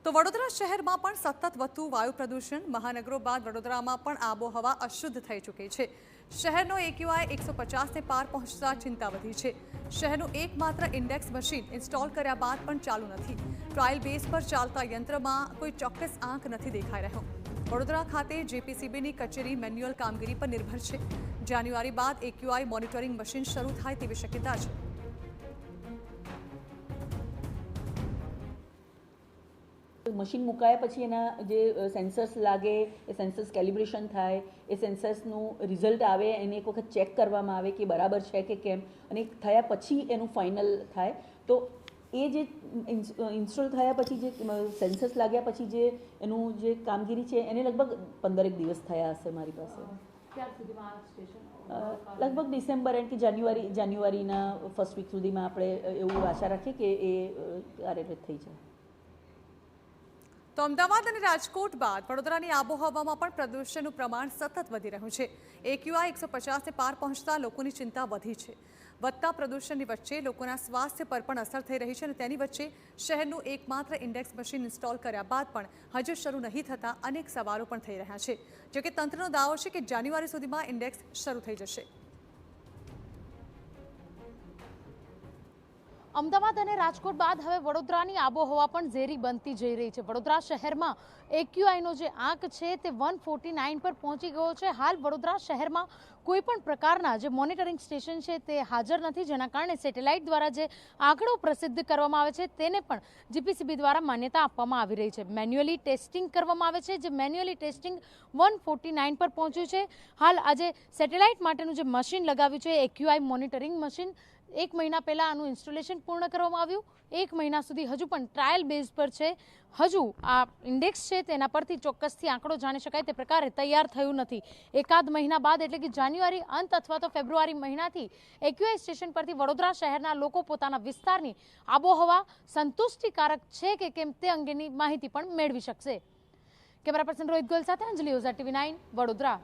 તો વડોદરા શહેરમાં પણ સતત વધતું વાયુ પ્રદૂષણ મહાનગરો બાદ વડોદરામાં પણ આબોહવા અશુદ્ધ થઈ ચૂકી છે। શહેરનો એક્યુઆઈ 150ને પાર પહોંચતા ચિંતા વધી છે। શહેરનું એકમાત્ર ઇન્ડેક્સ મશીન ઇન્સ્ટોલ કર્યા બાદ પણ ચાલુ નથી। ટ્રાયલ બેઝ પર ચાલતા યંત્રમાં કોઈ ચોક્કસ આંક નથી દેખાઈ રહ્યો। વડોદરા ખાતે જેપીસીબીની કચેરી મેન્યુઅલ કામગીરી પર નિર્ભર છે। જાન્યુઆરી બાદ એક્યુઆઈ મોનિટરિંગ મશીન શરૂ થાય તેવી શક્યતા છે। મશીન મુકાયા પછી એના જે સેન્સર્સ લાગે એ સેન્સર્સ કેલિબ્રેશન થાય, એ સેન્સર્સનું રિઝલ્ટ આવે, એને એક વખત ચેક કરવામાં આવે કે બરાબર છે કે કેમ, અને થયા પછી એનું ફાઇનલ થાય। તો એ જે ઇન્સ્ટોલ થયા પછી જે સેન્સર્સ લાગ્યા પછી જે એનું જે કામગીરી છે એને લગભગ 15 દિવસ થયા હશે મારી પાસે। લગભગ ડિસેમ્બર એન્ડ કે જાન્યુઆરીના ફર્સ્ટ વીક સુધીમાં આપણે એવું આશા રાખીએ કે એ કાર્યરત થઈ જાય। તો અમદાવાદ અને રાજકોટ બાદ વડોદરાની આબોહવામાં પણ પ્રદૂષણનું પ્રમાણ સતત વધી રહ્યું છે। એક્યુઆઈ 150ને પાર પહોંચતા લોકોની ચિંતા વધી છે। વધતા પ્રદૂષણની વચ્ચે લોકોના સ્વાસ્થ્ય પર પણ અસર થઈ રહી છે અને તેની વચ્ચે શહેરનું એકમાત્ર ઇન્ડેક્સ મશીન ઇન્સ્ટોલ કર્યા બાદ પણ હજુ શરૂ નહીં થતા અનેક સવાલો પણ થઈ રહ્યા છે। જો કે તંત્રનો દાવો છે કે જાન્યુઆરી સુધીમાં ઇન્ડેક્સ શરૂ થઈ જશે। અમદાવાદ અને રાજકોટ બાદ હવે વડોદરાની આબોહવા પણ ઝેરી બનતી જઈ રહી છે। વડોદરા શહેરમાં એક્યુઆઈનો જે આંક છે તે 149 પર પહોંચી ગયો છે। હાલ વડોદરા શહેરમાં કોઈ પણ પ્રકારના જે મોનિટરિંગ સ્ટેશન છે તે હાજર નથી, જેના કારણે સેટેલાઇટ દ્વારા જે આંકડો પ્રસિદ્ધ કરવામાં આવે છે તેને પણ જીપીસીબી દ્વારા માન્યતા આપવામાં આવી રહી છે। મેન્યુઅલી ટેસ્ટિંગ કરવામાં આવે છે, જે મેન્યુઅલી ટેસ્ટિંગ 149 પર પહોંચ્યું છે। હાલ આજે સેટેલાઇટ માટેનું જે મશીન લગાવ્યું છે એક્યુઆઈ મોનિટરિંગ મશીન, 1 મહિના પહેલા આનું ઇન્સ્ટોલેશન પૂર્ણ કરવામાં આવ્યું। 1 મહિના સુધી હજુ પણ ટ્રાયલ બેઝ પર છે। હજુ આ ઇન્ડેક્સ છે તેના પરથી ચોક્કસથી આંકડો જાણી શકાય તે પ્રકારે તૈયાર થયું નથી। એકાદ મહિના બાદ એટલે કે જાન્યુઆરી અંત અથવા તો ફેબ્રુઆરી મહિનાથી એક્યુઆઈ સ્ટેશન પરથી વડોદરા શહેરના લોકો પોતાના વિસ્તારની આબોહવા સંતુષ્ટિકારક છે કે કેમ તે અંગેની માહિતી પણ મેળવી શકશે। કેમેરા પર્સન રોહિત ગોયલ સાથે અંજલિ ઓઝા, TV9 વડોદરા।